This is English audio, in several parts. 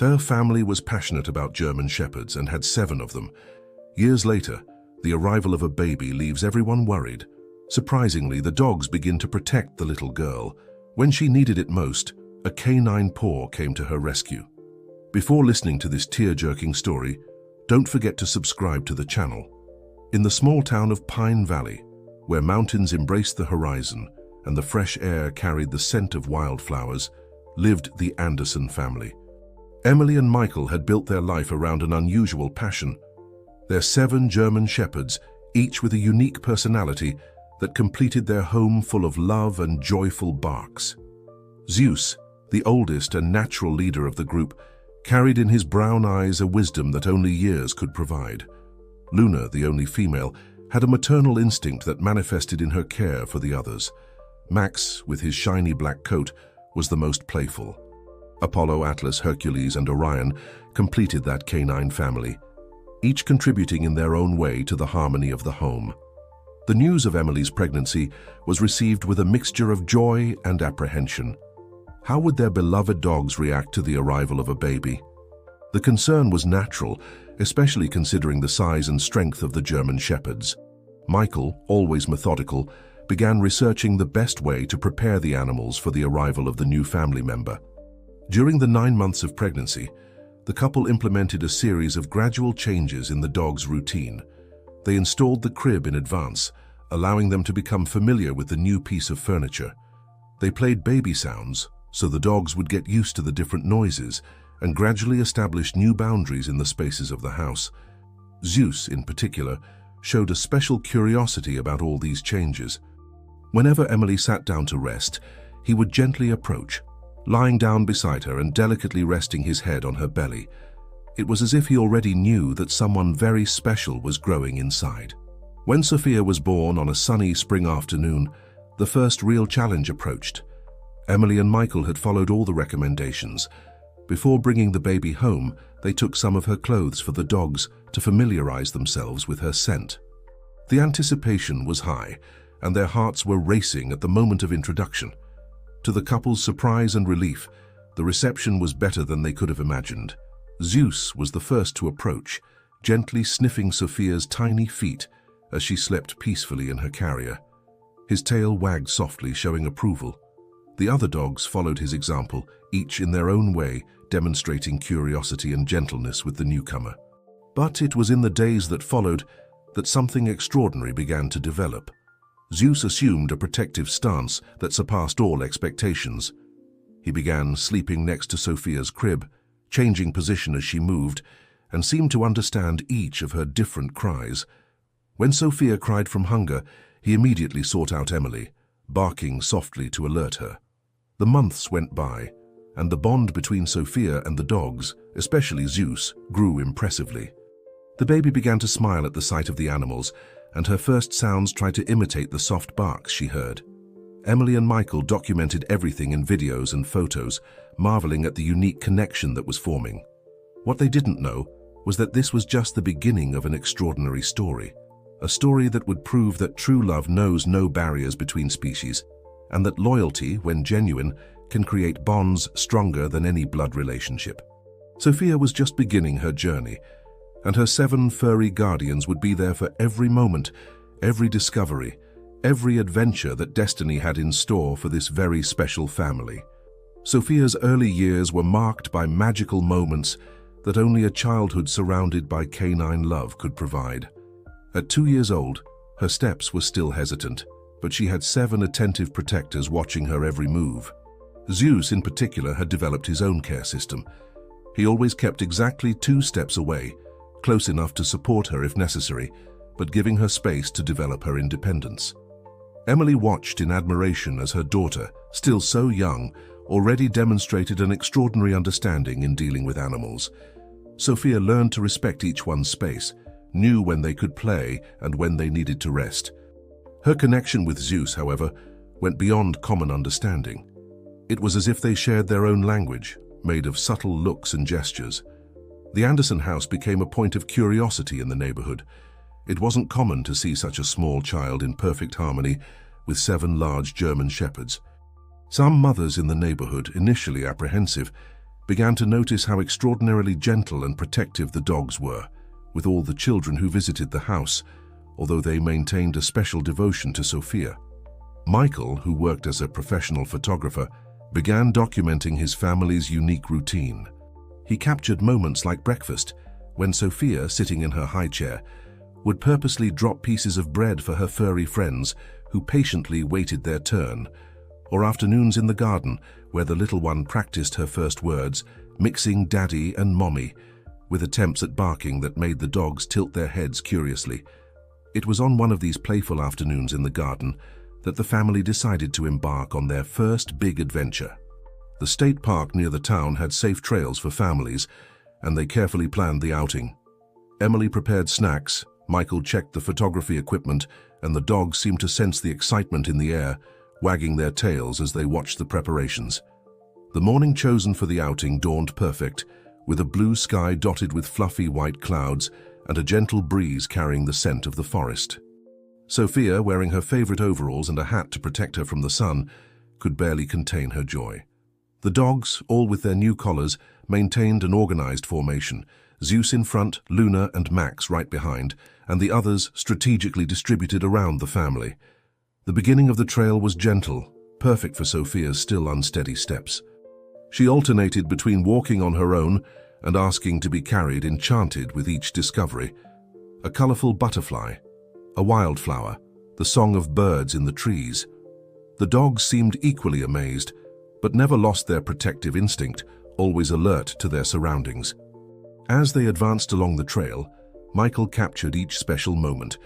Her family was passionate about German Shepherds and had 7 of them. Years later, the arrival of a baby leaves everyone worried. Surprisingly, the dogs begin to protect the little girl. When she needed it most, a canine paw came to her rescue. Before listening to this tear-jerking story, don't forget to subscribe to the channel. In the small town of Pine Valley, where mountains embraced the horizon and the fresh air carried the scent of wildflowers, lived the Anderson family. Emily and Michael had built their life around an unusual passion. Their 7 German Shepherds, each with a unique personality that completed their home full of love and joyful barks. Zeus, the oldest and natural leader of the group, carried in his brown eyes a wisdom that only years could provide. Luna, the only female, had a maternal instinct that manifested in her care for the others. Max, with his shiny black coat, was the most playful. Apollo, Atlas, Hercules, and Orion completed that canine family, each contributing in their own way to the harmony of the home. The news of Emily's pregnancy was received with a mixture of joy and apprehension. How would their beloved dogs react to the arrival of a baby? The concern was natural, especially considering the size and strength of the German Shepherds. Michael, always methodical, began researching the best way to prepare the animals for the arrival of the new family member. During the 9 months of pregnancy, the couple implemented a series of gradual changes in the dog's routine. They installed the crib in advance, allowing them to become familiar with the new piece of furniture. They played baby sounds, so the dogs would get used to the different noises and gradually establish new boundaries in the spaces of the house. Zeus, in particular, showed a special curiosity about all these changes. Whenever Emily sat down to rest, he would gently approach, lying down beside her and delicately resting his head on her belly. It was as if he already knew that someone very special was growing inside. When Sophia was born on a sunny spring afternoon, the first real challenge approached. Emily and Michael had followed all the recommendations. Before bringing the baby home, they took some of her clothes for the dogs to familiarize themselves with her scent. The anticipation was high, and their hearts were racing at the moment of introduction. To the couple's surprise and relief, the reception was better than they could have imagined. Zeus was the first to approach, gently sniffing Sophia's tiny feet as she slept peacefully in her carrier. His tail wagged softly, showing approval. The other dogs followed his example, each in their own way, demonstrating curiosity and gentleness with the newcomer. But it was in the days that followed that something extraordinary began to develop. Zeus assumed a protective stance that surpassed all expectations. He began sleeping next to Sophia's crib, changing position as she moved, and seemed to understand each of her different cries. When Sophia cried from hunger, he immediately sought out Emily, barking softly to alert her. The months went by, and the bond between Sophia and the dogs, especially Zeus, grew impressively. The baby began to smile at the sight of the animals, and her first sounds tried to imitate the soft barks she heard. Emily and Michael documented everything in videos and photos, marveling at the unique connection that was forming. What they didn't know was that this was just the beginning of an extraordinary story, a story that would prove that true love knows no barriers between species, and that loyalty, when genuine, can create bonds stronger than any blood relationship. Sophia was just beginning her journey, and her 7 furry guardians would be there for every moment, every discovery, every adventure that destiny had in store for this very special family. Sophia's early years were marked by magical moments that only a childhood surrounded by canine love could provide. At 2 years old, her steps were still hesitant, but she had 7 attentive protectors watching her every move. Zeus, in particular, had developed his own care system. He always kept exactly 2 steps away, close enough to support her if necessary, but giving her space to develop her independence. Emily watched in admiration as her daughter, still so young, already demonstrated an extraordinary understanding in dealing with animals. Sophia learned to respect each one's space, knew when they could play and when they needed to rest. Her connection with Zeus, however, went beyond common understanding. It was as if they shared their own language, made of subtle looks and gestures. The Anderson house became a point of curiosity in the neighborhood. It wasn't common to see such a small child in perfect harmony with 7 large German Shepherds. Some mothers in the neighborhood, initially apprehensive, began to notice how extraordinarily gentle and protective the dogs were, with all the children who visited the house, although they maintained a special devotion to Sophia. Michael, who worked as a professional photographer, began documenting his family's unique routine. He captured moments like breakfast, when Sophia, sitting in her high chair, would purposely drop pieces of bread for her furry friends who patiently waited their turn, or afternoons in the garden where the little one practiced her first words, mixing daddy and mommy, with attempts at barking that made the dogs tilt their heads curiously. It was on one of these playful afternoons in the garden that the family decided to embark on their first big adventure. The state park near the town had safe trails for families, and they carefully planned the outing. Emily prepared snacks, Michael checked the photography equipment, and the dogs seemed to sense the excitement in the air, wagging their tails as they watched the preparations. The morning chosen for the outing dawned perfect, with a blue sky dotted with fluffy white clouds and a gentle breeze carrying the scent of the forest. Sophia, wearing her favorite overalls and a hat to protect her from the sun, could barely contain her joy. The dogs, all with their new collars, maintained an organized formation, Zeus in front, Luna and Max right behind, and the others strategically distributed around the family. The beginning of the trail was gentle, perfect for Sophia's still unsteady steps. She alternated between walking on her own and asking to be carried, enchanted with each discovery. A colorful butterfly, a wildflower, the song of birds in the trees. The dogs seemed equally amazed, but never lost their protective instinct, always alert to their surroundings. As they advanced along the trail, Michael captured each special moment.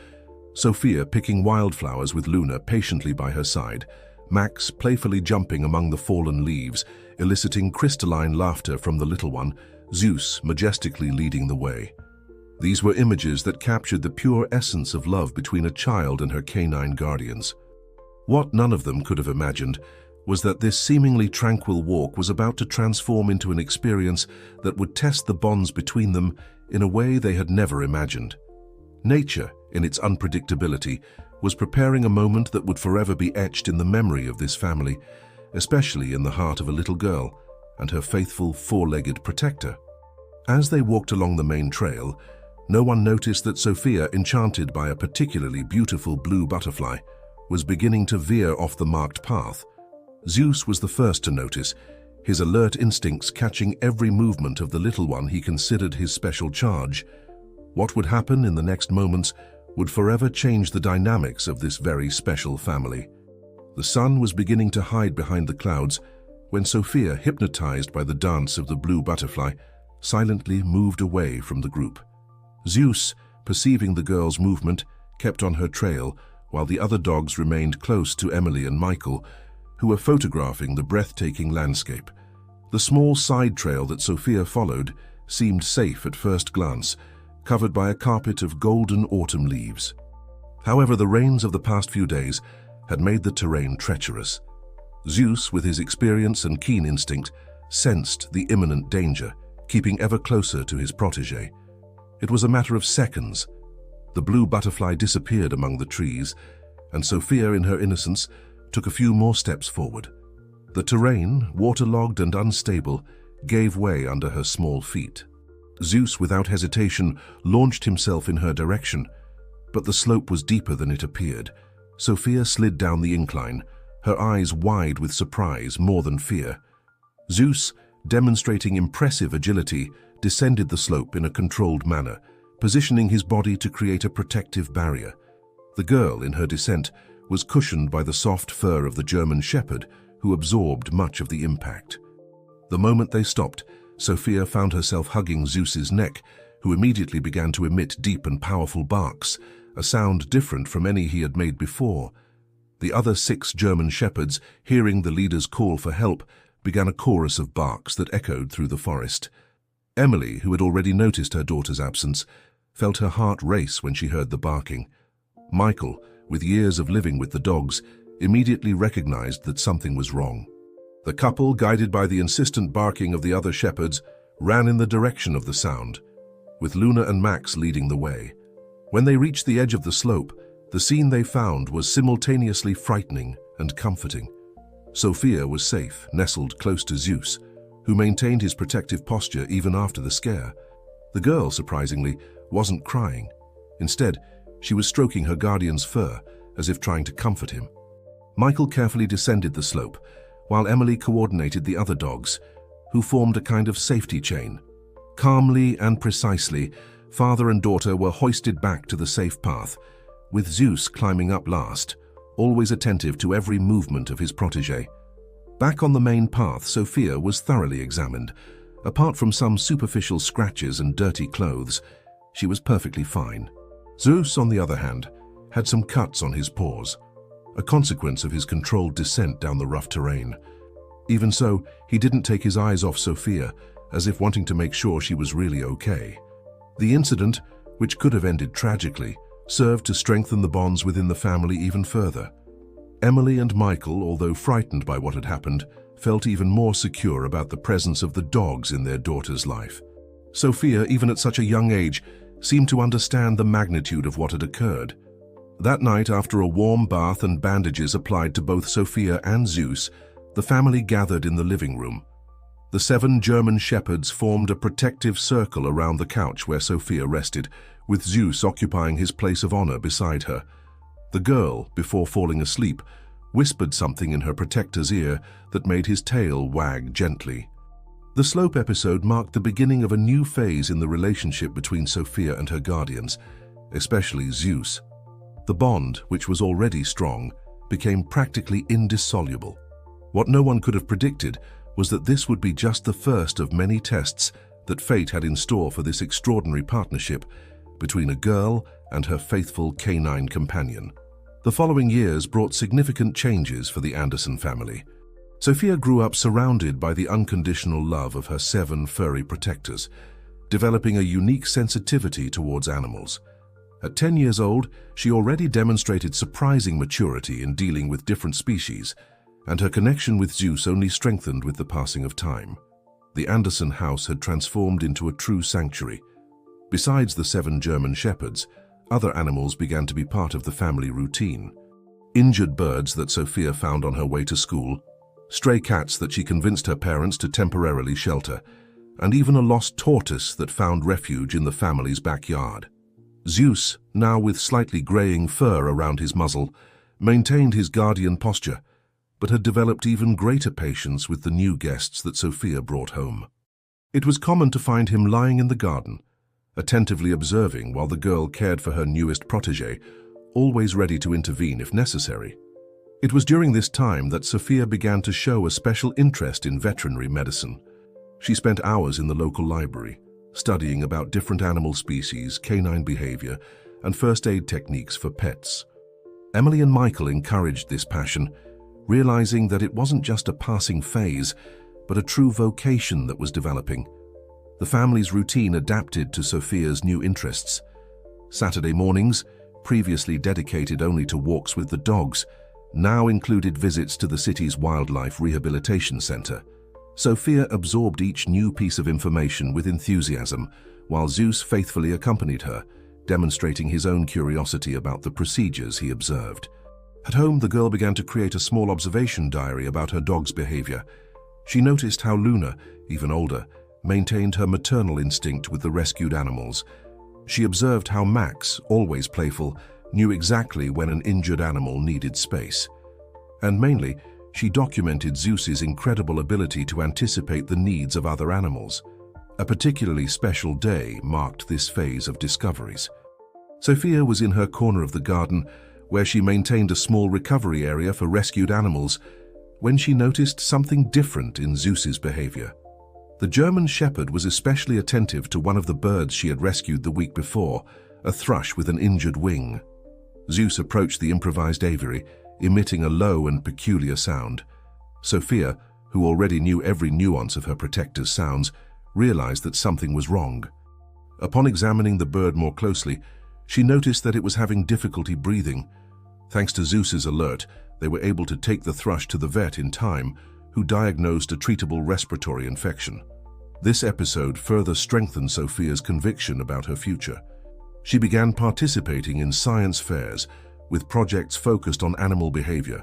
Sophia picking wildflowers with Luna patiently by her side, Max playfully jumping among the fallen leaves, eliciting crystalline laughter from the little one, Zeus majestically leading the way. These were images that captured the pure essence of love between a child and her canine guardians. What none of them could have imagined was that this seemingly tranquil walk was about to transform into an experience that would test the bonds between them in a way they had never imagined. Nature, in its unpredictability, was preparing a moment that would forever be etched in the memory of this family, especially in the heart of a little girl and her faithful four-legged protector. As they walked along the main trail, no one noticed that Sophia, enchanted by a particularly beautiful blue butterfly, was beginning to veer off the marked path. Zeus was the first to notice, his alert instincts catching every movement of the little one he considered his special charge. What would happen in the next moments would forever change the dynamics of this very special family. The sun was beginning to hide behind the clouds when Sophia, hypnotized by the dance of the blue butterfly, silently moved away from the group. Zeus, perceiving the girl's movement, kept on her trail, while the other dogs remained close to Emily and Michael, who were photographing the breathtaking landscape. The small side trail that Sophia followed seemed safe at first glance, covered by a carpet of golden autumn leaves. However, the rains of the past few days had made the terrain treacherous. Zeus, with his experience and keen instinct, sensed the imminent danger, keeping ever closer to his protégé. It was a matter of seconds. The blue butterfly disappeared among the trees, and Sophia, in her innocence, took a few more steps forward. The terrain, waterlogged and unstable, gave way under her small feet. Zeus, without hesitation, launched himself in her direction, but the slope was deeper than it appeared. Sophia slid down the incline, her eyes wide with surprise more than fear. Zeus, demonstrating impressive agility, descended the slope in a controlled manner, positioning his body to create a protective barrier. The girl, in her descent, was cushioned by the soft fur of the German Shepherd, who absorbed much of the impact. The moment they stopped, Sophia found herself hugging Zeus's neck, who immediately began to emit deep and powerful barks, a sound different from any he had made before. The other 6 German Shepherds, hearing the leader's call for help, began a chorus of barks that echoed through the forest. Emily, who had already noticed her daughter's absence, felt her heart race when she heard the barking. Michael, with years of living with the dogs, immediately recognized that something was wrong. The couple, guided by the insistent barking of the other shepherds, ran in the direction of the sound, with Luna and Max leading the way. When they reached the edge of the slope, the scene they found was simultaneously frightening and comforting. Sophia was safe, nestled close to Zeus, who maintained his protective posture even after the scare. The girl, surprisingly, wasn't crying. Instead, she was stroking her guardian's fur, as if trying to comfort him. Michael carefully descended the slope, while Emily coordinated the other dogs, who formed a kind of safety chain. Calmly and precisely, father and daughter were hoisted back to the safe path, with Zeus climbing up last, always attentive to every movement of his protégé. Back on the main path, Sophia was thoroughly examined. Apart from some superficial scratches and dirty clothes, she was perfectly fine. Zeus, on the other hand, had some cuts on his paws, a consequence of his controlled descent down the rough terrain. Even so, he didn't take his eyes off Sophia, as if wanting to make sure she was really okay. The incident, which could have ended tragically, served to strengthen the bonds within the family even further. Emily and Michael, although frightened by what had happened, felt even more secure about the presence of the dogs in their daughter's life. Sophia, even at such a young age, seemed to understand the magnitude of what had occurred. That night, after a warm bath and bandages applied to both Sophia and Zeus, the family gathered in the living room. The 7 German shepherds formed a protective circle around the couch where Sophia rested, with Zeus occupying his place of honor beside her. The girl, before falling asleep, whispered something in her protector's ear that made his tail wag gently. The slope episode marked the beginning of a new phase in the relationship between Sophia and her guardians, especially Zeus. The bond, which was already strong, became practically indissoluble. What no one could have predicted was that this would be just the first of many tests that fate had in store for this extraordinary partnership between a girl and her faithful canine companion. The following years brought significant changes for the Anderson family. Sophia grew up surrounded by the unconditional love of her 7 furry protectors, developing a unique sensitivity towards animals. At 10 years old, she already demonstrated surprising maturity in dealing with different species, and her connection with Zeus only strengthened with the passing of time. The Anderson house had transformed into a true sanctuary. Besides the 7 German shepherds, other animals began to be part of the family routine. Injured birds that Sophia found on her way to school, stray cats that she convinced her parents to temporarily shelter, and even a lost tortoise that found refuge in the family's backyard. Zeus, now with slightly graying fur around his muzzle, maintained his guardian posture, but had developed even greater patience with the new guests that Sophia brought home. It was common to find him lying in the garden, attentively observing while the girl cared for her newest protégé, always ready to intervene if necessary. It was during this time that Sophia began to show a special interest in veterinary medicine. She spent hours in the local library, studying about different animal species, canine behavior, and first aid techniques for pets. Emily and Michael encouraged this passion, realizing that it wasn't just a passing phase, but a true vocation that was developing. The family's routine adapted to Sophia's new interests. Saturday mornings, previously dedicated only to walks with the dogs, now included visits to the city's wildlife rehabilitation center. Sophia absorbed each new piece of information with enthusiasm, while Zeus faithfully accompanied her, demonstrating his own curiosity about the procedures he observed. At home, the girl began to create a small observation diary about her dog's behavior. She noticed how Luna, even older, maintained her maternal instinct with the rescued animals. She observed how Max, always playful, knew exactly when an injured animal needed space. And mainly, she documented Zeus's incredible ability to anticipate the needs of other animals. A particularly special day marked this phase of discoveries. Sophia was in her corner of the garden, where she maintained a small recovery area for rescued animals, when she noticed something different in Zeus's behavior. The German shepherd was especially attentive to one of the birds she had rescued the week before, a thrush with an injured wing. Zeus approached the improvised aviary, emitting a low and peculiar sound. Sophia, who already knew every nuance of her protector's sounds, realized that something was wrong. Upon examining the bird more closely, she noticed that it was having difficulty breathing. Thanks to Zeus's alert, they were able to take the thrush to the vet in time, who diagnosed a treatable respiratory infection. This episode further strengthened Sophia's conviction about her future. She began participating in science fairs with projects focused on animal behavior,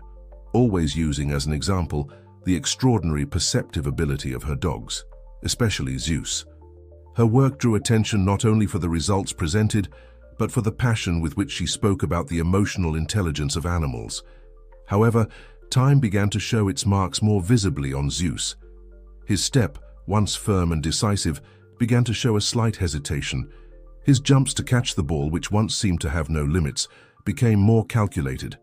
always using as an example the extraordinary perceptive ability of her dogs, especially Zeus. Her work drew attention not only for the results presented, but for the passion with which she spoke about the emotional intelligence of animals. However, time began to show its marks more visibly on Zeus. His step, once firm and decisive, began to show a slight hesitation. His jumps to catch the ball, which once seemed to have no limits, became more calculated.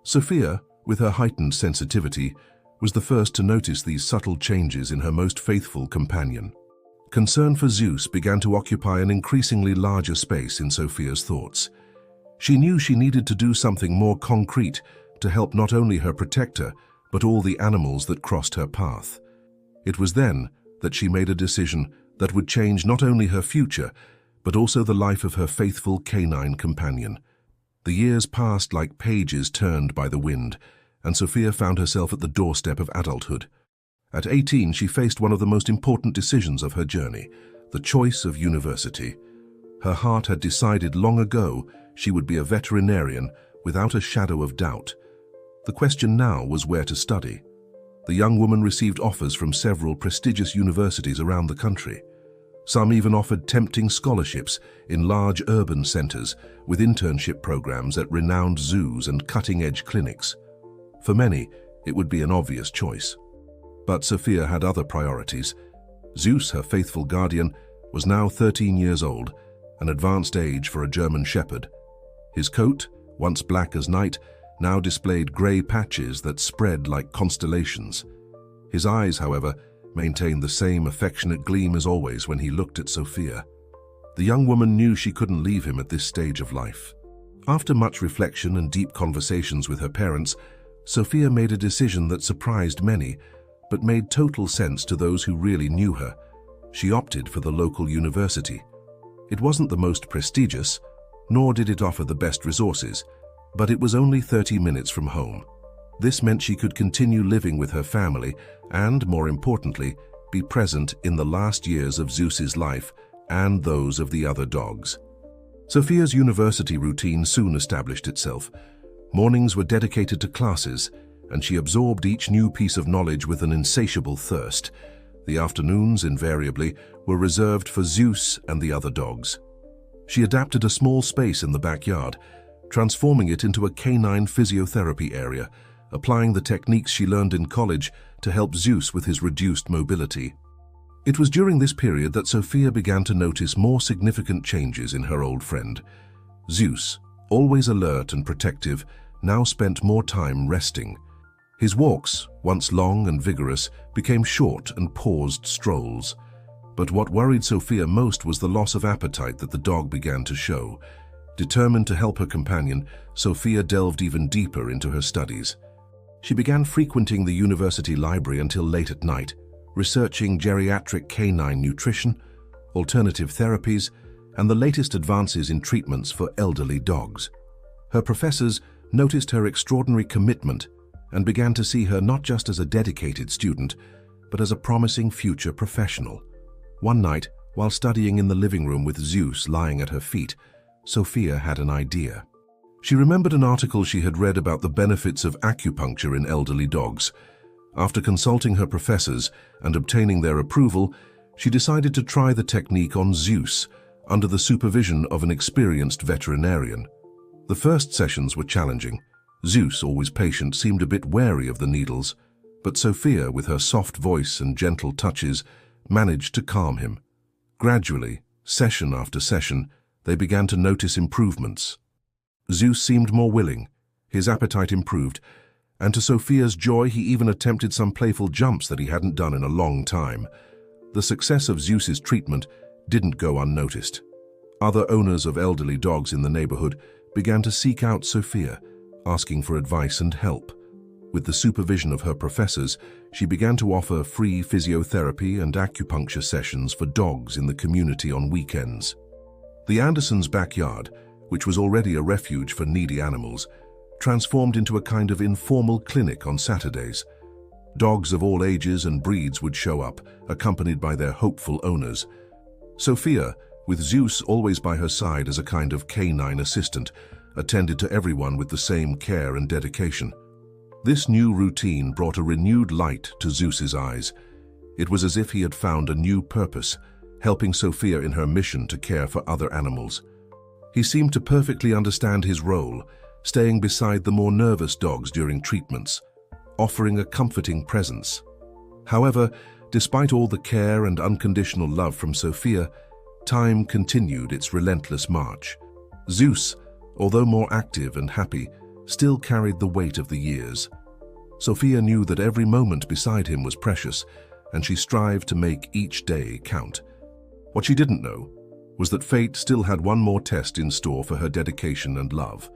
Sophia, with her heightened sensitivity, was the first to notice these subtle changes in her most faithful companion. Concern for Zeus began to occupy an increasingly larger space in Sophia's thoughts. She knew she needed to do something more concrete to help not only her protector, but all the animals that crossed her path. It was then that she made a decision that would change not only her future, but also the life of her faithful canine companion. The years passed like pages turned by the wind, and Sophia found herself at the doorstep of adulthood. At 18, she faced one of the most important decisions of her journey, the choice of university. Her heart had decided long ago she would be a veterinarian without a shadow of doubt. The question now was where to study. The young woman received offers from several prestigious universities around the country. Some even offered tempting scholarships in large urban centers with internship programs at renowned zoos and cutting-edge clinics. For many, it would be an obvious choice. But Sophia had other priorities. Zeus, her faithful guardian, was now 13 years old, an advanced age for a German shepherd. His coat, once black as night, now displayed grey patches that spread like constellations. His eyes, however, maintained the same affectionate gleam as always when he looked at Sophia. The young woman knew she couldn't leave him at this stage of life. After much reflection and deep conversations with her parents, Sophia made a decision that surprised many, but made total sense to those who really knew her. She opted for the local university. It wasn't the most prestigious, nor did it offer the best resources, but it was only 30 minutes from home. This meant she could continue living with her family and, more importantly, be present in the last years of Zeus's life and those of the other dogs. Sophia's university routine soon established itself. Mornings were dedicated to classes, and she absorbed each new piece of knowledge with an insatiable thirst. The afternoons, invariably, were reserved for Zeus and the other dogs. She adapted a small space in the backyard, transforming it into a canine physiotherapy area, applying the techniques she learned in college to help Zeus with his reduced mobility. It was during this period that Sophia began to notice more significant changes in her old friend. Zeus, always alert and protective, now spent more time resting. His walks, once long and vigorous, became short and paused strolls. But what worried Sophia most was the loss of appetite that the dog began to show. Determined to help her companion, Sophia delved even deeper into her studies. She began frequenting the university library until late at night, researching geriatric canine nutrition, alternative therapies, and the latest advances in treatments for elderly dogs. Her professors noticed her extraordinary commitment and began to see her not just as a dedicated student, but as a promising future professional. One night, while studying in the living room with Zeus lying at her feet, Sophia had an idea. She remembered an article she had read about the benefits of acupuncture in elderly dogs. After consulting her professors and obtaining their approval, she decided to try the technique on Zeus under the supervision of an experienced veterinarian. The first sessions were challenging. Zeus, always patient, seemed a bit wary of the needles, but Sophia, with her soft voice and gentle touches, managed to calm him. Gradually, session after session, they began to notice improvements. Zeus seemed more willing, his appetite improved, and to Sophia's joy he even attempted some playful jumps that he hadn't done in a long time. The success of Zeus's treatment didn't go unnoticed. Other owners of elderly dogs in the neighborhood began to seek out Sophia, asking for advice and help. With the supervision of her professors, she began to offer free physiotherapy and acupuncture sessions for dogs in the community on weekends. The Andersons' backyard, which was already a refuge for needy animals, transformed into a kind of informal clinic on Saturdays. Dogs of all ages and breeds would show up, accompanied by their hopeful owners. Sophia, with Zeus always by her side as a kind of canine assistant, attended to everyone with the same care and dedication. This new routine brought a renewed light to Zeus's eyes. It was as if he had found a new purpose, helping Sophia in her mission to care for other animals. He seemed to perfectly understand his role, staying beside the more nervous dogs during treatments, offering a comforting presence. However, despite all the care and unconditional love from Sophia, time continued its relentless march. Zeus, although more active and happy, still carried the weight of the years. Sophia knew that every moment beside him was precious, and she strived to make each day count. What she didn't know was that fate still had one more test in store for her dedication and love,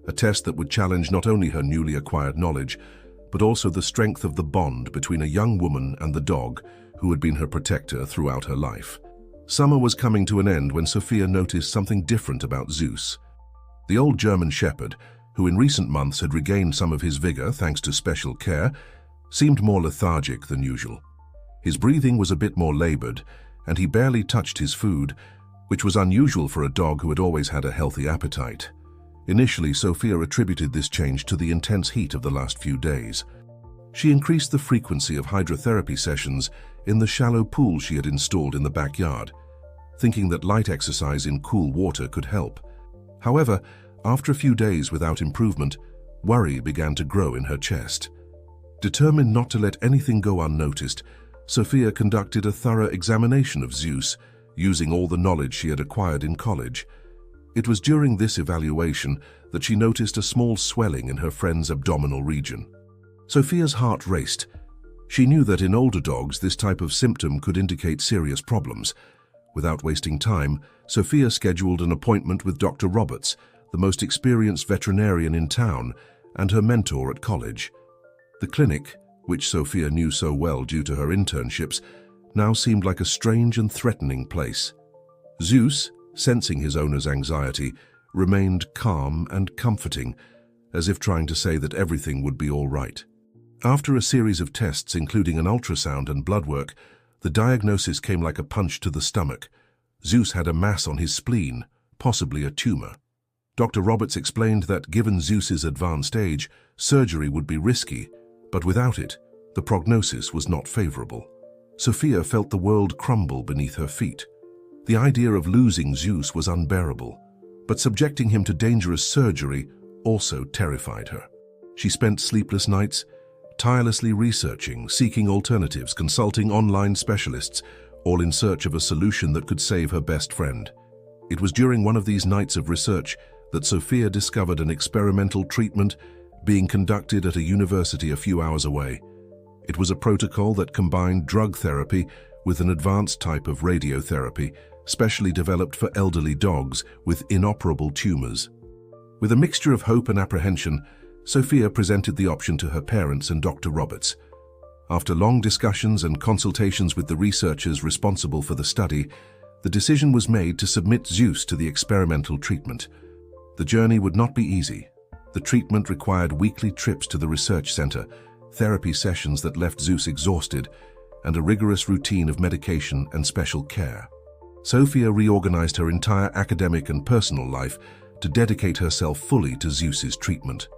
a test that would challenge not only her newly acquired knowledge, but also the strength of the bond between a young woman and the dog who had been her protector throughout her life. Summer was coming to an end when Sophia noticed something different about Zeus. The old German Shepherd, who in recent months had regained some of his vigor thanks to special care, seemed more lethargic than usual. His breathing was a bit more labored, and he barely touched his food, which was unusual for a dog who had always had a healthy appetite. Initially, Sophia attributed this change to the intense heat of the last few days. She increased the frequency of hydrotherapy sessions in the shallow pool she had installed in the backyard, thinking that light exercise in cool water could help. However, after a few days without improvement, worry began to grow in her chest. Determined not to let anything go unnoticed, Sophia conducted a thorough examination of Zeus, using all the knowledge she had acquired in college. It was during this evaluation that she noticed a small swelling in her friend's abdominal region. Sophia's heart raced. She knew that in older dogs this type of symptom could indicate serious problems. Without wasting time, Sophia scheduled an appointment with Dr. Roberts, the most experienced veterinarian in town and her mentor at college. The clinic, which Sophia knew so well due to her internships, now seemed like a strange and threatening place. Zeus, sensing his owner's anxiety, remained calm and comforting, as if trying to say that everything would be all right. After a series of tests, including an ultrasound and blood work, the diagnosis came like a punch to the stomach. Zeus had a mass on his spleen, possibly a tumor. Dr. Roberts explained that given Zeus's advanced age, surgery would be risky, but without it, the prognosis was not favorable. Sophia felt the world crumble beneath her feet. The idea of losing Zeus was unbearable, but subjecting him to dangerous surgery also terrified her. She spent sleepless nights, tirelessly researching, seeking alternatives, consulting online specialists, all in search of a solution that could save her best friend. It was during one of these nights of research that Sophia discovered an experimental treatment being conducted at a university a few hours away. It was a protocol that combined drug therapy with an advanced type of radiotherapy, specially developed for elderly dogs with inoperable tumors. With a mixture of hope and apprehension, Sophia presented the option to her parents and Dr. Roberts. After long discussions and consultations with the researchers responsible for the study, the decision was made to submit Zeus to the experimental treatment. The journey would not be easy. The treatment required weekly trips to the research center, therapy sessions that left Zeus exhausted, and a rigorous routine of medication and special care. Sophia reorganized her entire academic and personal life to dedicate herself fully to Zeus's treatment.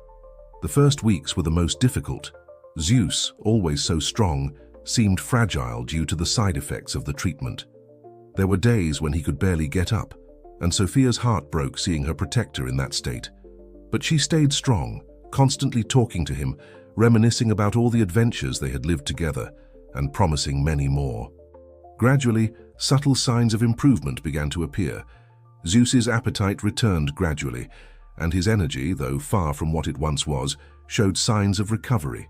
The first weeks were the most difficult. Zeus, always so strong, seemed fragile due to the side effects of the treatment. There were days when he could barely get up, and Sophia's heart broke seeing her protector in that state. But she stayed strong, constantly talking to him, reminiscing about all the adventures they had lived together, and promising many more. Gradually, subtle signs of improvement began to appear. Zeus's appetite returned gradually, and his energy, though far from what it once was, showed signs of recovery.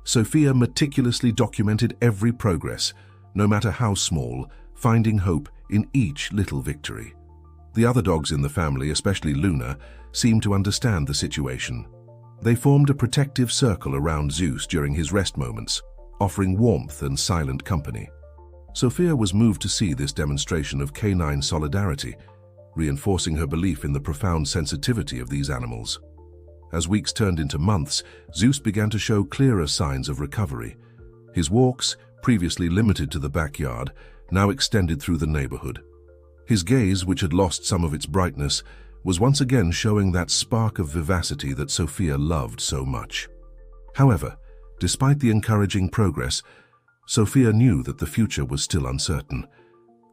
Sophia meticulously documented every progress, no matter how small, finding hope in each little victory. The other dogs in the family, especially Luna, seemed to understand the situation. They formed a protective circle around Zeus during his rest moments, offering warmth and silent company. Sophia was moved to see this demonstration of canine solidarity, reinforcing her belief in the profound sensitivity of these animals. As weeks turned into months, Zeus began to show clearer signs of recovery. His walks, previously limited to the backyard, now extended through the neighborhood. His gaze, which had lost some of its brightness, was once again showing that spark of vivacity that Sophia loved so much. However, despite the encouraging progress, Sophia knew that the future was still uncertain.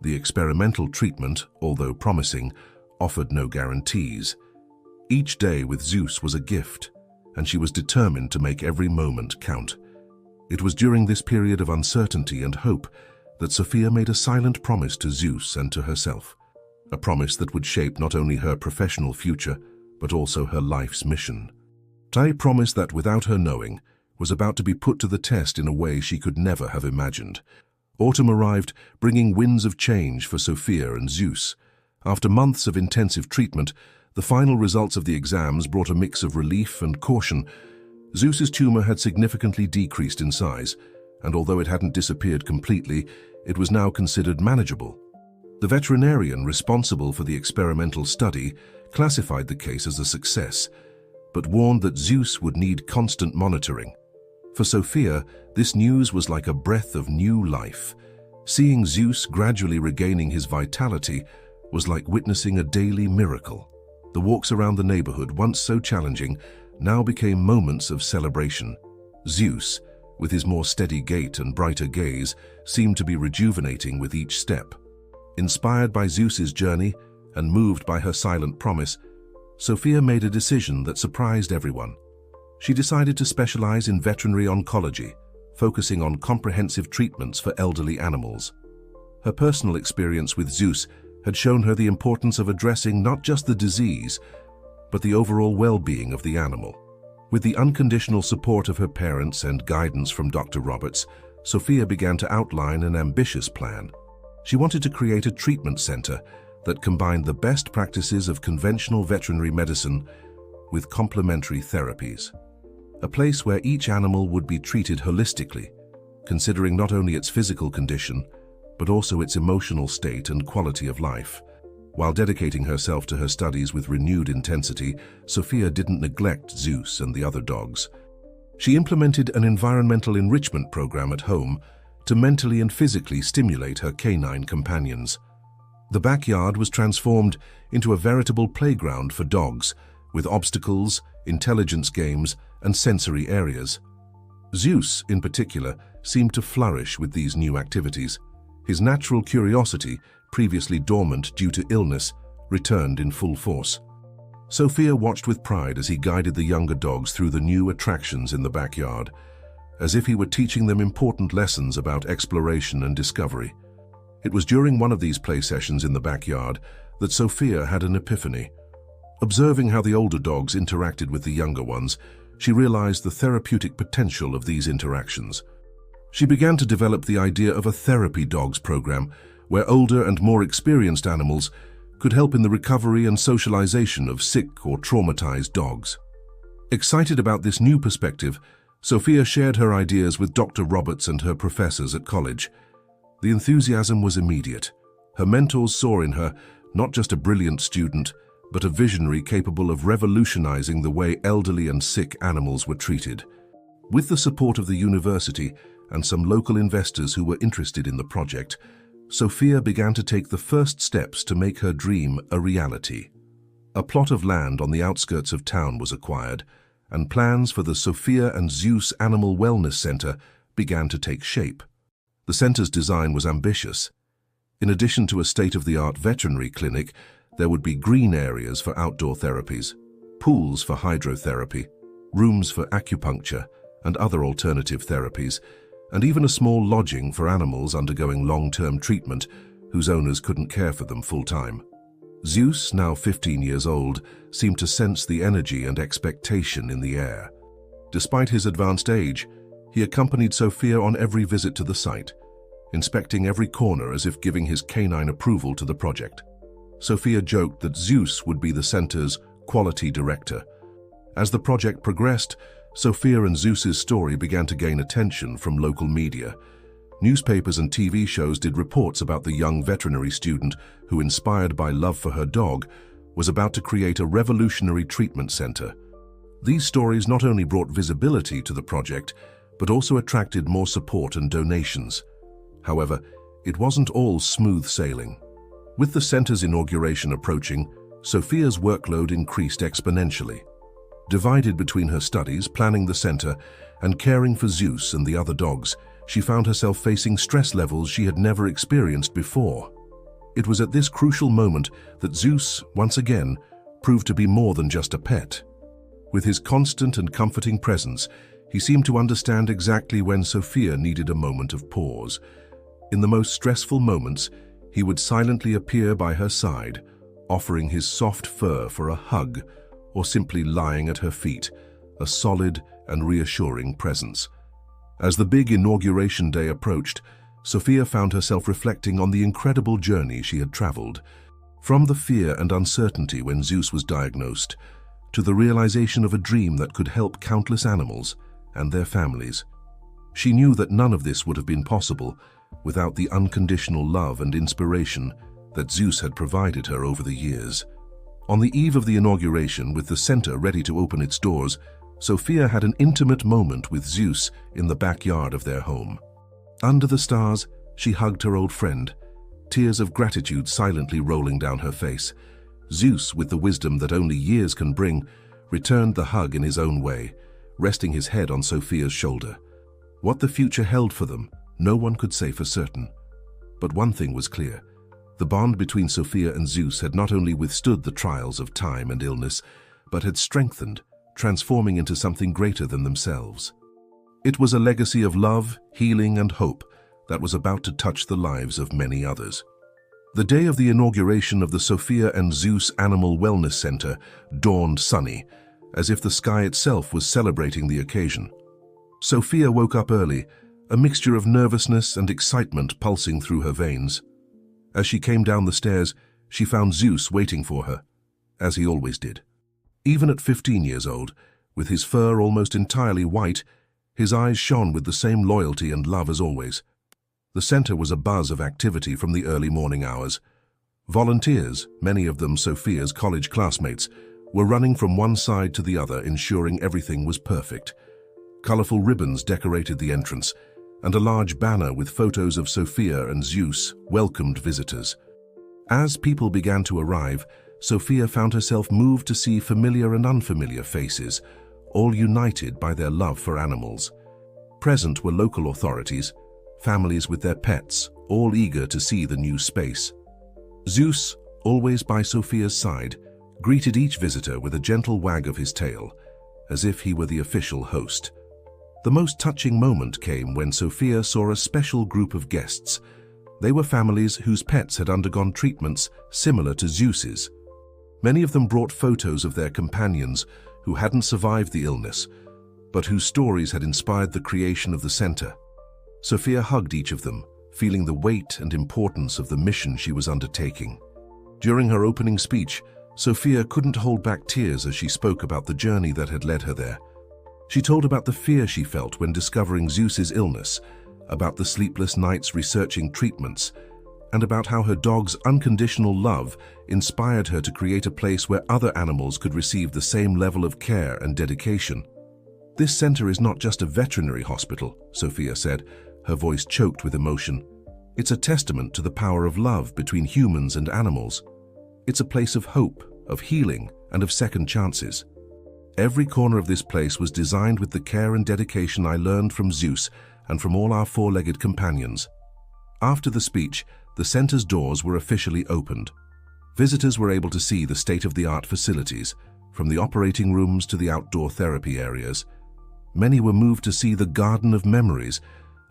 The experimental treatment, although promising, offered no guarantees. Each day with Zeus was a gift, and she was determined to make every moment count. It was during this period of uncertainty and hope that Sophia made a silent promise to Zeus and to herself, a promise that would shape not only her professional future, but also her life's mission. A promise that, without her knowing, was about to be put to the test in a way she could never have imagined. Autumn arrived, bringing winds of change for Sophia and Zeus. After months of intensive treatment, the final results of the exams brought a mix of relief and caution. Zeus's tumor had significantly decreased in size, and although it hadn't disappeared completely, it was now considered manageable. The veterinarian responsible for the experimental study classified the case as a success, but warned that Zeus would need constant monitoring. For Sophia, this news was like a breath of new life. Seeing Zeus gradually regaining his vitality was like witnessing a daily miracle. The walks around the neighborhood, once so challenging, now became moments of celebration. Zeus, with his more steady gait and brighter gaze, seemed to be rejuvenating with each step. Inspired by Zeus's journey and moved by her silent promise, Sophia made a decision that surprised everyone. She decided to specialize in veterinary oncology, focusing on comprehensive treatments for elderly animals. Her personal experience with Zeus had shown her the importance of addressing not just the disease, but the overall well-being of the animal. With the unconditional support of her parents and guidance from Dr. Roberts, Sophia began to outline an ambitious plan. She wanted to create a treatment center that combined the best practices of conventional veterinary medicine with complementary therapies. A place where each animal would be treated holistically, considering not only its physical condition, but also its emotional state and quality of life. While dedicating herself to her studies with renewed intensity, Sophia didn't neglect Zeus and the other dogs. She implemented an environmental enrichment program at home to mentally and physically stimulate her canine companions. The backyard was transformed into a veritable playground for dogs, with obstacles, intelligence games, and sensory areas. Zeus, in particular, seemed to flourish with these new activities. His natural curiosity, previously dormant due to illness, returned in full force. Sophia watched with pride as he guided the younger dogs through the new attractions in the backyard, as if he were teaching them important lessons about exploration and discovery. It was during one of these play sessions in the backyard that Sophia had an epiphany. Observing how the older dogs interacted with the younger ones, she realized the therapeutic potential of these interactions. She began to develop the idea of a therapy dogs program where older and more experienced animals could help in the recovery and socialization of sick or traumatized dogs. Excited about this new perspective, Sophia shared her ideas with Dr. Roberts and her professors at college. The enthusiasm was immediate. Her mentors saw in her not just a brilliant student, but a visionary capable of revolutionizing the way elderly and sick animals were treated. With the support of the university and some local investors who were interested in the project, Sophia began to take the first steps to make her dream a reality. A plot of land on the outskirts of town was acquired, and plans for the Sophia and Zeus Animal Wellness Center began to take shape. The center's design was ambitious. In addition to a state-of-the-art veterinary clinic, there would be green areas for outdoor therapies, pools for hydrotherapy, rooms for acupuncture and other alternative therapies, and even a small lodging for animals undergoing long-term treatment whose owners couldn't care for them full-time. Zeus, now 15 years old, seemed to sense the energy and expectation in the air. Despite his advanced age, he accompanied Sophia on every visit to the site, inspecting every corner as if giving his canine approval to the project. Sophia joked that Zeus would be the center's quality director. As the project progressed, Sophia and Zeus's story began to gain attention from local media. Newspapers and TV shows did reports about the young veterinary student who, inspired by love for her dog, was about to create a revolutionary treatment center. These stories not only brought visibility to the project, but also attracted more support and donations. However, it wasn't all smooth sailing. With the center's inauguration approaching, Sophia's workload increased exponentially. Divided between her studies, planning the center, and caring for Zeus and the other dogs, she found herself facing stress levels she had never experienced before. It was at this crucial moment that Zeus, once again, proved to be more than just a pet. With his constant and comforting presence, he seemed to understand exactly when Sophia needed a moment of pause. In the most stressful moments, he would silently appear by her side, offering his soft fur for a hug, or simply lying at her feet, a solid and reassuring presence. As the big inauguration day approached, Sophia found herself reflecting on the incredible journey she had traveled, from the fear and uncertainty when Zeus was diagnosed, to the realization of a dream that could help countless animals and their families. She knew that none of this would have been possible without the unconditional love and inspiration that Zeus had provided her over the years. On the eve of the inauguration, with the center ready to open its doors, Sophia had an intimate moment with Zeus in the backyard of their home. Under the stars, she hugged her old friend, tears of gratitude silently rolling down her face. Zeus, with the wisdom that only years can bring, returned the hug in his own way, resting his head on Sophia's shoulder. What the future held for them, no one could say for certain. But one thing was clear. The bond between Sophia and Zeus had not only withstood the trials of time and illness, but had strengthened, transforming into something greater than themselves. It was a legacy of love, healing, and hope that was about to touch the lives of many others. The day of the inauguration of the Sophia and Zeus Animal Wellness Center dawned sunny, as if the sky itself was celebrating the occasion. Sophia woke up early, a mixture of nervousness and excitement pulsing through her veins. As she came down the stairs, she found Zeus waiting for her, as he always did. Even at 15 years old, with his fur almost entirely white, his eyes shone with the same loyalty and love as always. The center was abuzz of activity from the early morning hours. Volunteers, many of them Sophia's college classmates, were running from one side to the other, ensuring everything was perfect. Colorful ribbons decorated the entrance, and a large banner with photos of Sophia and Zeus welcomed visitors. As people began to arrive, Sophia found herself moved to see familiar and unfamiliar faces, all united by their love for animals. Present were local authorities, families with their pets, all eager to see the new space. Zeus, always by Sophia's side, greeted each visitor with a gentle wag of his tail, as if he were the official host. The most touching moment came when Sophia saw a special group of guests. They were families whose pets had undergone treatments similar to Zeus's. Many of them brought photos of their companions who hadn't survived the illness, but whose stories had inspired the creation of the center. Sophia hugged each of them, feeling the weight and importance of the mission she was undertaking. During her opening speech, Sophia couldn't hold back tears as she spoke about the journey that had led her there. She told about the fear she felt when discovering Zeus's illness, about the sleepless nights researching treatments, and about how her dog's unconditional love inspired her to create a place where other animals could receive the same level of care and dedication. "This center is not just a veterinary hospital," Sophia said, her voice choked with emotion. "It's a testament to the power of love between humans and animals. It's a place of hope, of healing, and of second chances. Every corner of this place was designed with the care and dedication I learned from Zeus and from all our four-legged companions." After the speech, the center's doors were officially opened. Visitors were able to see the state-of-the-art facilities, from the operating rooms to the outdoor therapy areas. Many were moved to see the Garden of Memories,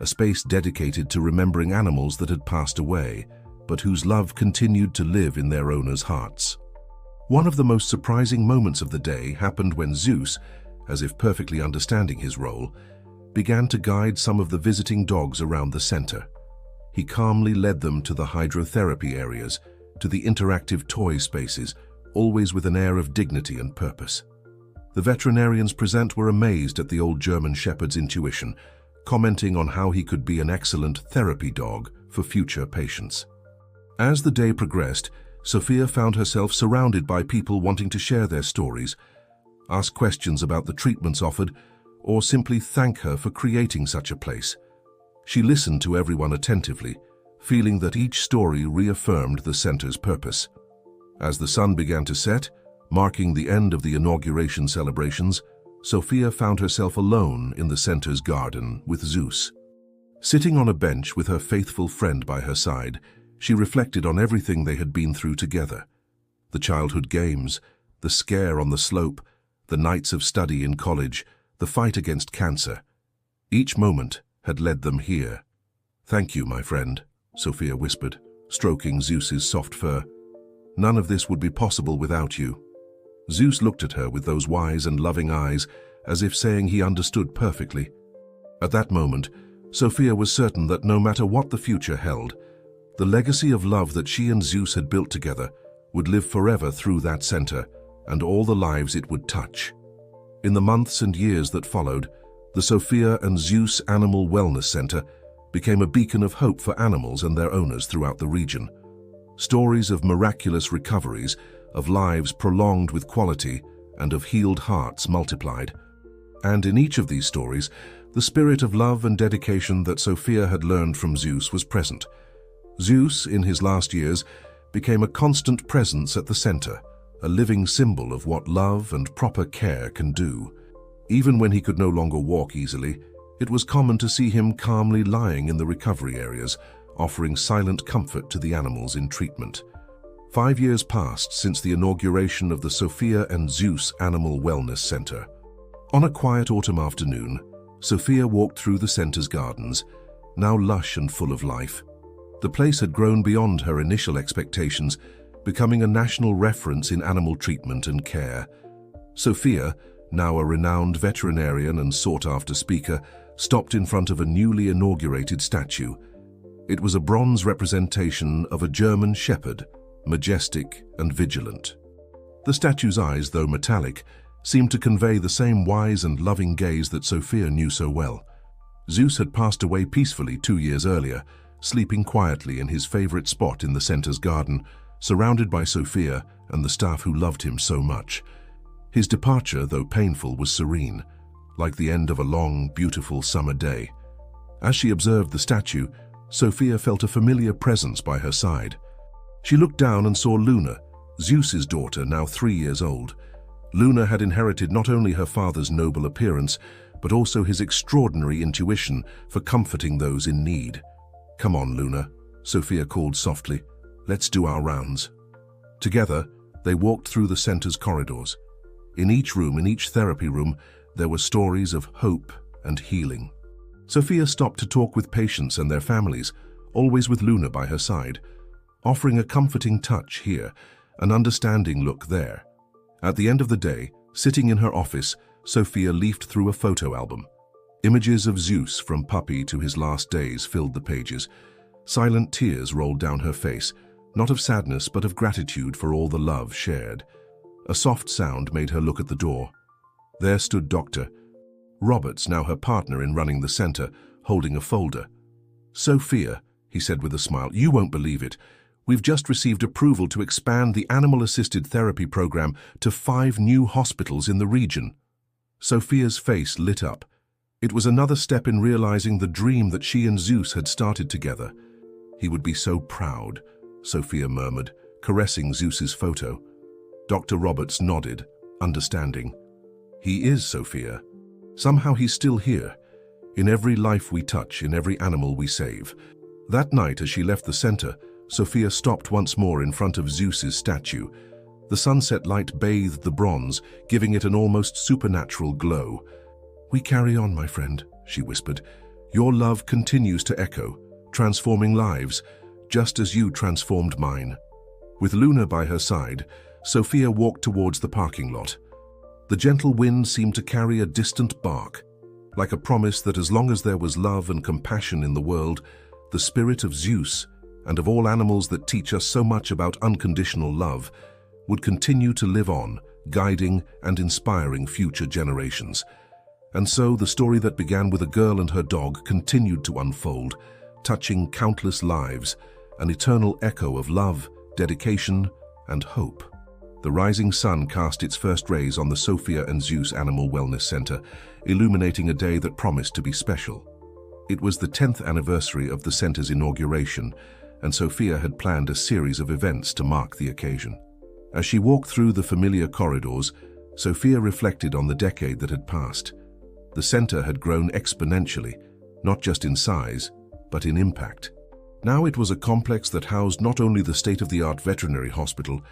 a space dedicated to remembering animals that had passed away, but whose love continued to live in their owners' hearts. One of the most surprising moments of the day happened when Zeus, as if perfectly understanding his role, began to guide some of the visiting dogs around the center. He calmly led them to the hydrotherapy areas, to the interactive toy spaces, always with an air of dignity and purpose. The veterinarians present were amazed at the old German Shepherd's intuition, commenting on how he could be an excellent therapy dog for future patients. As the day progressed, Sophia found herself surrounded by people wanting to share their stories, ask questions about the treatments offered, or simply thank her for creating such a place. She listened to everyone attentively, feeling that each story reaffirmed the center's purpose. As the sun began to set, Marking the end of the inauguration celebrations, Sophia found herself alone in the center's garden with Zeus. Sitting on a bench with her faithful friend by her side, she reflected on everything they had been through together. The childhood games, the scare on the slope, the nights of study in college, the fight against cancer. Each moment had led them here. "Thank you, my friend," Sophia whispered, stroking Zeus's soft fur. "None of this would be possible without you." Zeus looked at her with those wise and loving eyes, as if saying he understood perfectly. At that moment, Sophia was certain that no matter what the future held, the legacy of love that she and Zeus had built together would live forever through that center and all the lives it would touch. In the months and years that followed, the Sophia and Zeus Animal Wellness Center became a beacon of hope for animals and their owners throughout the region. Stories of miraculous recoveries, of lives prolonged with quality, and of healed hearts multiplied. And in each of these stories, the spirit of love and dedication that Sophia had learned from Zeus was present. Zeus, in his last years, became a constant presence at the center, a living symbol of what love and proper care can do. Even when he could no longer walk easily, it was common to see him calmly lying in the recovery areas, offering silent comfort to the animals in treatment. 5 years passed since the inauguration of the Sophia and Zeus Animal Wellness Center. On a quiet autumn afternoon, Sophia walked through the center's gardens, now lush and full of life. The place had grown beyond her initial expectations, becoming a national reference in animal treatment and care. Sophia, now a renowned veterinarian and sought-after speaker, stopped in front of a newly inaugurated statue. It was a bronze representation of a German shepherd, majestic and vigilant. The statue's eyes, though metallic, seemed to convey the same wise and loving gaze that Sophia knew so well. Zeus had passed away peacefully 2 years earlier, sleeping quietly in his favorite spot in the center's garden, surrounded by Sophia and the staff who loved him so much. His departure, though painful, was serene, like the end of a long, beautiful summer day. As she observed the statue, Sophia felt a familiar presence by her side. She looked down and saw Luna, Zeus's daughter, now 3 years old. Luna had inherited not only her father's noble appearance, but also his extraordinary intuition for comforting those in need. "Come on, Luna," Sophia called softly. "Let's do our rounds." Together, they walked through the center's corridors. In each room, in each therapy room, there were stories of hope and healing. Sophia stopped to talk with patients and their families, always with Luna by her side, offering a comforting touch here, an understanding look there. At the end of the day, sitting in her office, Sophia leafed through a photo album. Images of Zeus from puppy to his last days filled the pages. Silent tears rolled down her face, not of sadness but of gratitude for all the love shared. A soft sound made her look at the door. There stood Dr. Roberts, now her partner in running the center, holding a folder. "Sophia," he said with a smile, "you won't believe it. We've just received approval to expand the animal-assisted therapy program to 5 new hospitals in the region." Sophia's face lit up. It was another step in realizing the dream that she and Zeus had started together. "He would be so proud," Sophia murmured, caressing Zeus's photo. Dr. Roberts nodded, understanding. "He is, Sophia. Somehow he's still here, in every life we touch, in every animal we save." That night, as she left the center, Sophia stopped once more in front of Zeus's statue. The sunset light bathed the bronze, giving it an almost supernatural glow. "We carry on, my friend," she whispered. "Your love continues to echo, transforming lives, just as you transformed mine." With Luna by her side, Sophia walked towards the parking lot. The gentle wind seemed to carry a distant bark, like a promise that as long as there was love and compassion in the world, the spirit of Zeus, and of all animals that teach us so much about unconditional love, would continue to live on, guiding and inspiring future generations. And so the story that began with a girl and her dog continued to unfold, touching countless lives, an eternal echo of love, dedication, and hope. The rising sun cast its first rays on the Sophia and Zeus Animal Wellness Center, illuminating a day that promised to be special. It was the 10th anniversary of the center's inauguration, and Sophia had planned a series of events to mark the occasion. As she walked through the familiar corridors, Sophia reflected on the decade that had passed. The center had grown exponentially, not just in size, but in impact. Now it was a complex that housed not only the state-of-the-art veterinary hospital,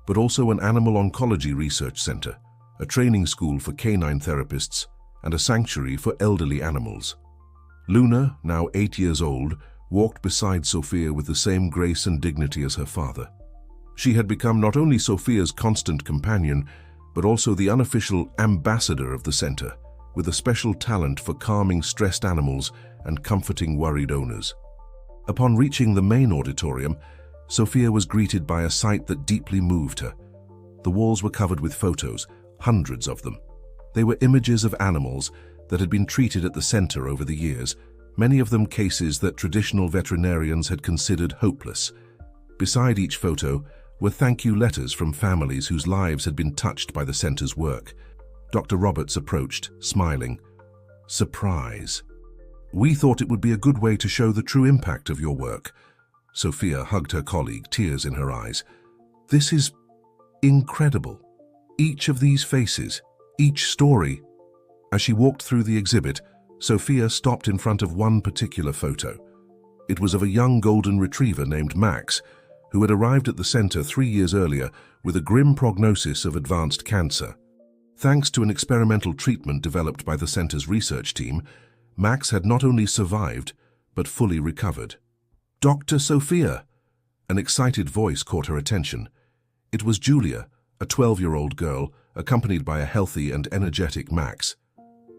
but also an animal oncology research center, a training school for canine therapists, and a sanctuary for elderly animals. Luna, now 8 years old, walked beside Sophia with the same grace and dignity as her father. She had become not only Sophia's constant companion, but also the unofficial ambassador of the center, with a special talent for calming stressed animals and comforting worried owners. Upon reaching the main auditorium, Sophia was greeted by a sight that deeply moved her. The walls were covered with photos, hundreds of them. They were images of animals that had been treated at the center over the years, many of them cases that traditional veterinarians had considered hopeless. Beside each photo were thank you letters from families whose lives had been touched by the center's work. Dr. Roberts approached, smiling. "Surprise. We thought it would be a good way to show the true impact of your work." Sophia hugged her colleague, tears in her eyes. "This is incredible. Each of these faces, each story." As she walked through the exhibit, Sophia stopped in front of one particular photo. It was of a young golden retriever named Max, who had arrived at the center 3 years earlier with a grim prognosis of advanced cancer. Thanks to an experimental treatment developed by the center's research team, Max had not only survived, but fully recovered. "Dr. Sophia!" An excited voice caught her attention. It was Julia, a 12-year-old girl, accompanied by a healthy and energetic Max.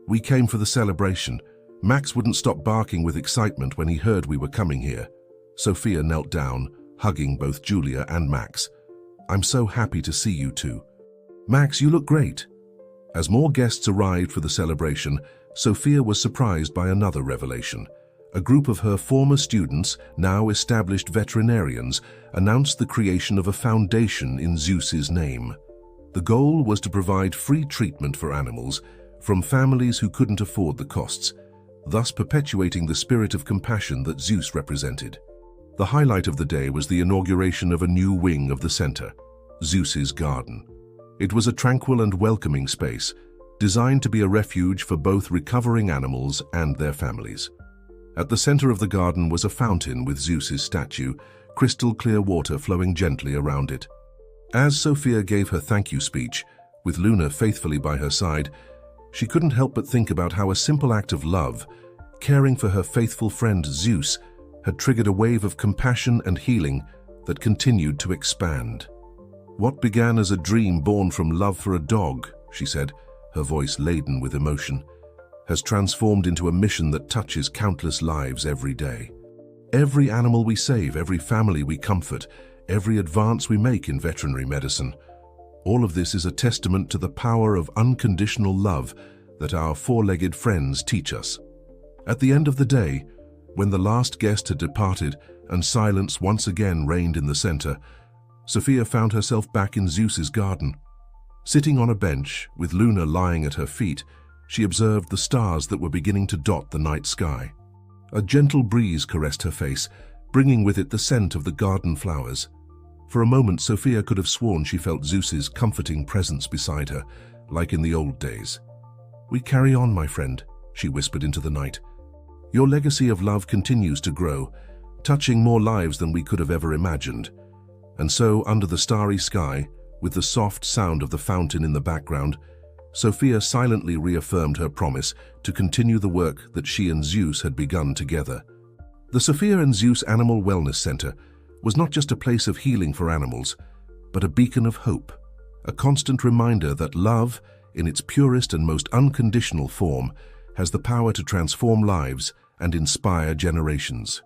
"We came for the celebration." Max wouldn't stop barking with excitement when he heard we were coming here. Sophia knelt down, hugging both Julia and Max. "I'm so happy to see you two." "Max, you look great." As more guests arrived for the celebration, Sophia was surprised by another revelation. A group of her former students, now established veterinarians, announced the creation of a foundation in Zeus's name. The goal was to provide free treatment for animals from families who couldn't afford the costs, thus perpetuating the spirit of compassion that Zeus represented. The highlight of the day was the inauguration of a new wing of the center, Zeus's Garden. It was a tranquil and welcoming space, designed to be a refuge for both recovering animals and their families. At the center of the garden was a fountain with Zeus's statue, crystal clear water flowing gently around it. As Sophia gave her thank you speech, with Luna faithfully by her side, she couldn't help but think about how a simple act of love, caring for her faithful friend Zeus, had triggered a wave of compassion and healing that continued to expand. "What began as a dream born from love for a dog," she said, her voice laden with emotion, "has transformed into a mission that touches countless lives every day. Every animal we save, every family we comfort, every advance we make in veterinary medicine, all of this is a testament to the power of unconditional love that our four-legged friends teach us." At the end of the day, when the last guest had departed and silence once again reigned in the center, Sophia found herself back in Zeus's garden. Sitting on a bench, with Luna lying at her feet, she observed the stars that were beginning to dot the night sky. A gentle breeze caressed her face, bringing with it the scent of the garden flowers. For a moment, Sophia could have sworn she felt Zeus's comforting presence beside her, like in the old days. "We carry on, my friend," she whispered into the night. "Your legacy of love continues to grow, touching more lives than we could have ever imagined." And so, under the starry sky, with the soft sound of the fountain in the background, Sophia silently reaffirmed her promise to continue the work that she and Zeus had begun together. The Sophia and Zeus Animal Wellness Center was not just a place of healing for animals, but a beacon of hope, a constant reminder that love, in its purest and most unconditional form, has the power to transform lives and inspire generations.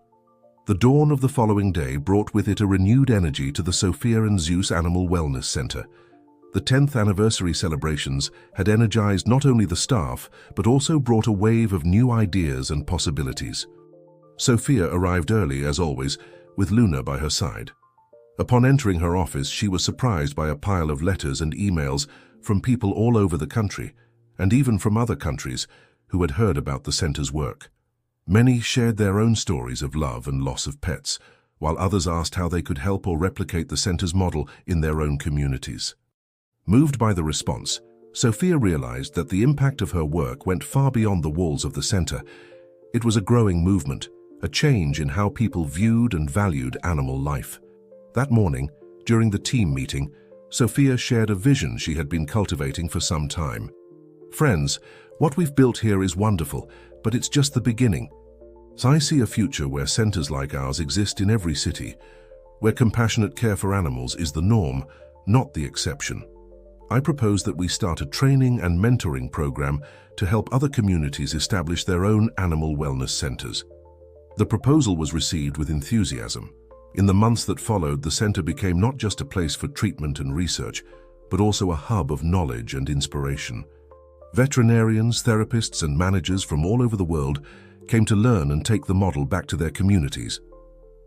The dawn of the following day brought with it a renewed energy to the Sophia and Zeus Animal Wellness Center. The 10th anniversary celebrations had energized not only the staff, but also brought a wave of new ideas and possibilities. Sophia arrived early, as always, with Luna by her side. Upon entering her office, she was surprised by a pile of letters and emails from people all over the country, and even from other countries, who had heard about the center's work. Many shared their own stories of love and loss of pets, while others asked how they could help or replicate the center's model in their own communities. Moved by the response, Sophia realized that the impact of her work went far beyond the walls of the center. It was a growing movement, a change in how people viewed and valued animal life. That morning, during the team meeting, Sophia shared a vision she had been cultivating for some time. "Friends, what we've built here is wonderful, but it's just the beginning. So I see a future where centers like ours exist in every city, where compassionate care for animals is the norm, not the exception. I propose that we start a training and mentoring program to help other communities establish their own animal wellness centers." The proposal was received with enthusiasm. In the months that followed, the center became not just a place for treatment and research, but also a hub of knowledge and inspiration. Veterinarians, therapists, and managers from all over the world came to learn and take the model back to their communities.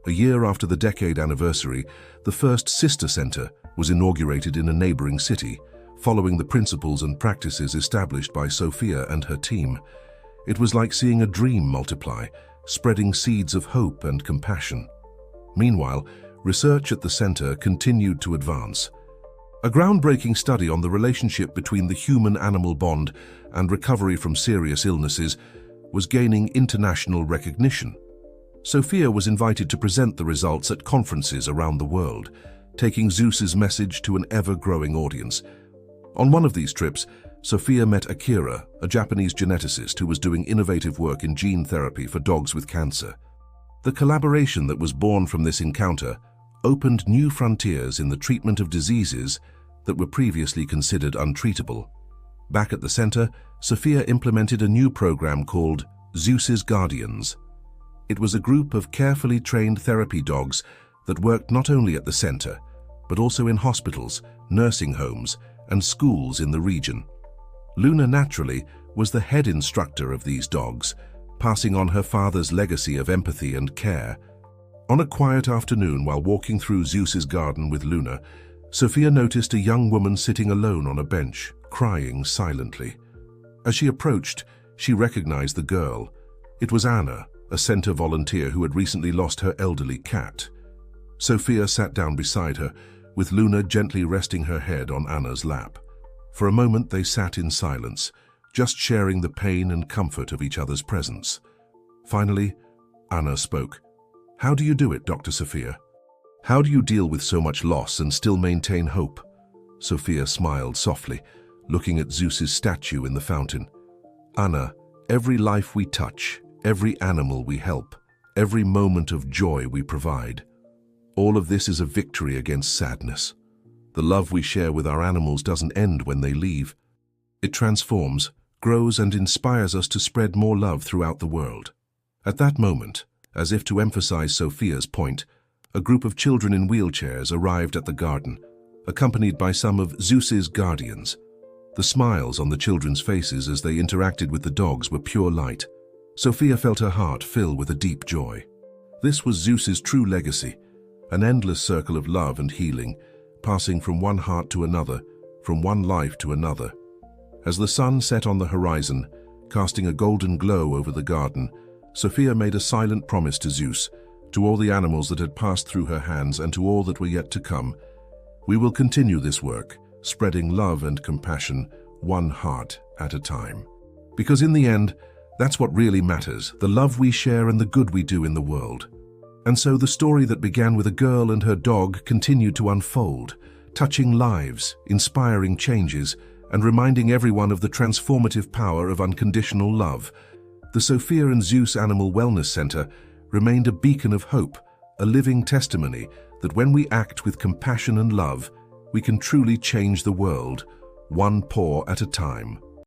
A year after the decade anniversary, the first sister center was inaugurated in a neighboring city, following the principles and practices established by Sophia and her team. It was like seeing a dream multiply, spreading seeds of hope and compassion. Meanwhile, research at the center continued to advance. A groundbreaking study on the relationship between the human-animal bond and recovery from serious illnesses was gaining international recognition. Sophia was invited to present the results at conferences around the world, taking Zeus's message to an ever-growing audience. On one of these trips, Sophia met Akira, a Japanese geneticist who was doing innovative work in gene therapy for dogs with cancer. The collaboration that was born from this encounter opened new frontiers in the treatment of diseases that were previously considered untreatable. Back at the center, Sophia implemented a new program called Zeus's Guardians. It was a group of carefully trained therapy dogs that worked not only at the center, but also in hospitals, nursing homes, and schools in the region. Luna, naturally, was the head instructor of these dogs, passing on her father's legacy of empathy and care. On a quiet afternoon while walking through Zeus's garden with Luna, Sophia noticed a young woman sitting alone on a bench, crying silently. As she approached, she recognized the girl. It was Anna, a center volunteer who had recently lost her elderly cat. Sophia sat down beside her, with Luna gently resting her head on Anna's lap. For a moment they sat in silence, just sharing the pain and comfort of each other's presence. Finally, Anna spoke. "How do you do it, Dr. Sophia? How do you deal with so much loss and still maintain hope?" Sophia smiled softly, looking at Zeus's statue in the fountain. "Anna, every life we touch, every animal we help, every moment of joy we provide, all of this is a victory against sadness. The love we share with our animals doesn't end when they leave. It transforms, grows, and inspires us to spread more love throughout the world." At that moment, as if to emphasize Sophia's point, a group of children in wheelchairs arrived at the garden, accompanied by some of Zeus's guardians. The smiles on the children's faces as they interacted with the dogs were pure light. Sophia felt her heart fill with a deep joy. This was Zeus's true legacy, an endless circle of love and healing, passing from one heart to another, from one life to another. As the sun set on the horizon, casting a golden glow over the garden, Sophia made a silent promise to Zeus, to all the animals that had passed through her hands and to all that were yet to come. "We will continue this work, spreading love and compassion, one heart at a time. Because in the end, that's what really matters, the love we share and the good we do in the world." And so the story that began with a girl and her dog continued to unfold, touching lives, inspiring changes, and reminding everyone of the transformative power of unconditional love. The Sophia and Zeus Animal Wellness Center remained a beacon of hope, a living testimony that when we act with compassion and love, we can truly change the world, one paw at a time.